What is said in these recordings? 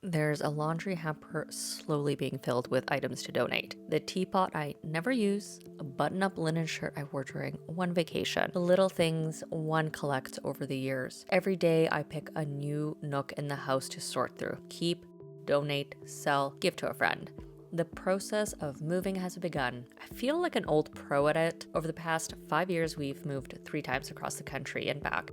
There's a laundry hamper slowly being filled with items to donate. The teapot I never use, a button-up linen shirt I wore during one vacation, the little things one collects over the years. Every day I pick a new nook in the house to sort through. Keep, donate, sell, give to a friend. The process of moving has begun. I feel like an old pro at it. Over the past 5 years, we've moved 3 times across the country and back.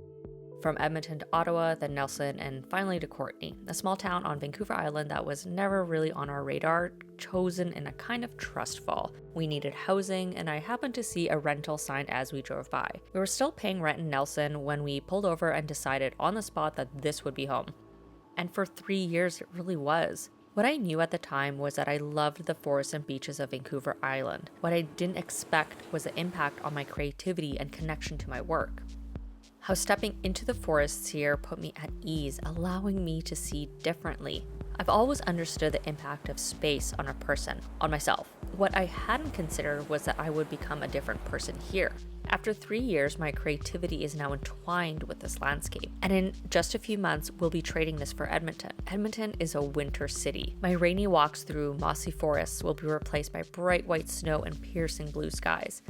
From Edmonton to Ottawa, then Nelson, and finally to Courtenay, a small town on Vancouver Island that was never really on our radar, chosen in a kind of trust fall. We needed housing, and I happened to see a rental sign as we drove by. We were still paying rent in Nelson when we pulled over and decided on the spot that this would be home. And for 3 years, it really was. What I knew at the time was that I loved the forests and beaches of Vancouver Island. What I didn't expect was the impact on my creativity and connection to my work. How stepping into the forests here put me at ease, allowing me to see differently. I've always understood the impact of space on a person, on myself. What I hadn't considered was that I would become a different person here. After 3 years, my creativity is now entwined with this landscape. And in just a few months, we'll be trading this for Edmonton. Edmonton is a winter city. My rainy walks through mossy forests will be replaced by bright white snow and piercing blue skies.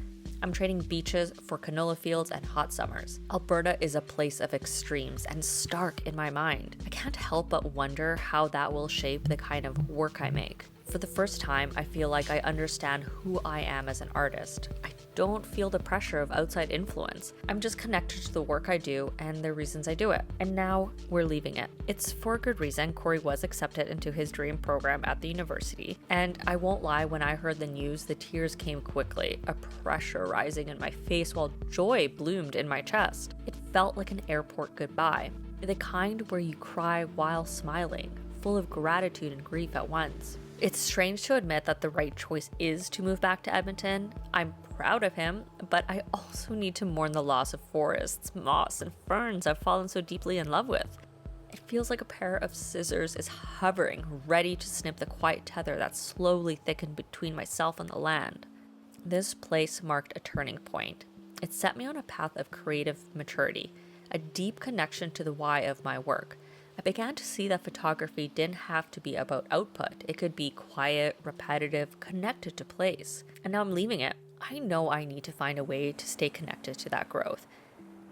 I'm trading beaches for canola fields and hot summers. Alberta is a place of extremes and stark in my mind. I can't help but wonder how that will shape the kind of work I make. For the first time, I feel like I understand who I am as an artist. I don't feel the pressure of outside influence. I'm just connected to the work I do and the reasons I do it. And now we're leaving it. It's for a good reason. Corey was accepted into his dream program at the university. And I won't lie, when I heard the news, the tears came quickly, a pressure rising in my face while joy bloomed in my chest. It felt like an airport goodbye, the kind where you cry while smiling, full of gratitude and grief at once. It's strange to admit that the right choice is to move back to Edmonton. I'm proud of him, but I also need to mourn the loss of forests, moss, and ferns I've fallen so deeply in love with. It feels like a pair of scissors is hovering, ready to snip the quiet tether that slowly thickened between myself and the land. This place marked a turning point. It set me on a path of creative maturity, a deep connection to the why of my work. I began to see that photography didn't have to be about output. It could be quiet, repetitive, connected to place. And now I'm leaving it. I know I need to find a way to stay connected to that growth.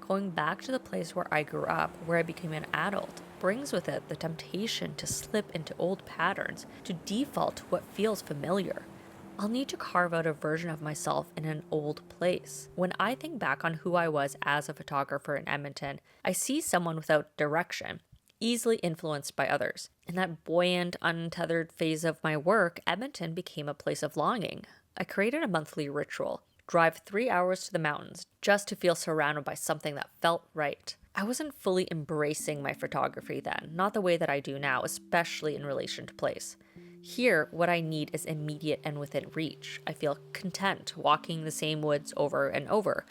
Going back to the place where I grew up, where I became an adult, brings with it the temptation to slip into old patterns, to default to what feels familiar. I'll need to carve out a version of myself in an old place. When I think back on who I was as a photographer in Edmonton, I see someone without direction, easily influenced by others. In that buoyant, untethered phase of my work, Edmonton became a place of longing. I created a monthly ritual: drive 3 hours to the mountains just to feel surrounded by something that felt right. I wasn't fully embracing my photography then, not the way that I do now, especially in relation to place. Here, what I need is immediate and within reach. I feel content walking the same woods over and over.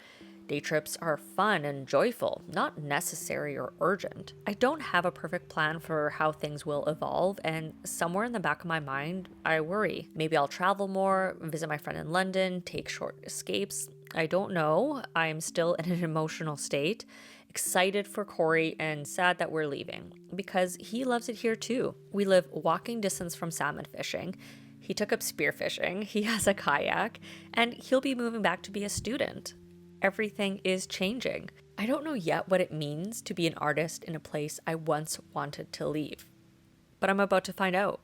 Day trips are fun and joyful, not necessary or urgent. I don't have a perfect plan for how things will evolve, and somewhere in the back of my mind, I worry. Maybe I'll travel more, visit my friend in London, take short escapes. I don't know. I'm still in an emotional state, excited for Corey and sad that we're leaving, because he loves it here too. We live walking distance from salmon fishing. He took up spearfishing, he has a kayak, and he'll be moving back to be a student. Everything is changing. I don't know yet what it means to be an artist in a place I once wanted to leave, but I'm about to find out.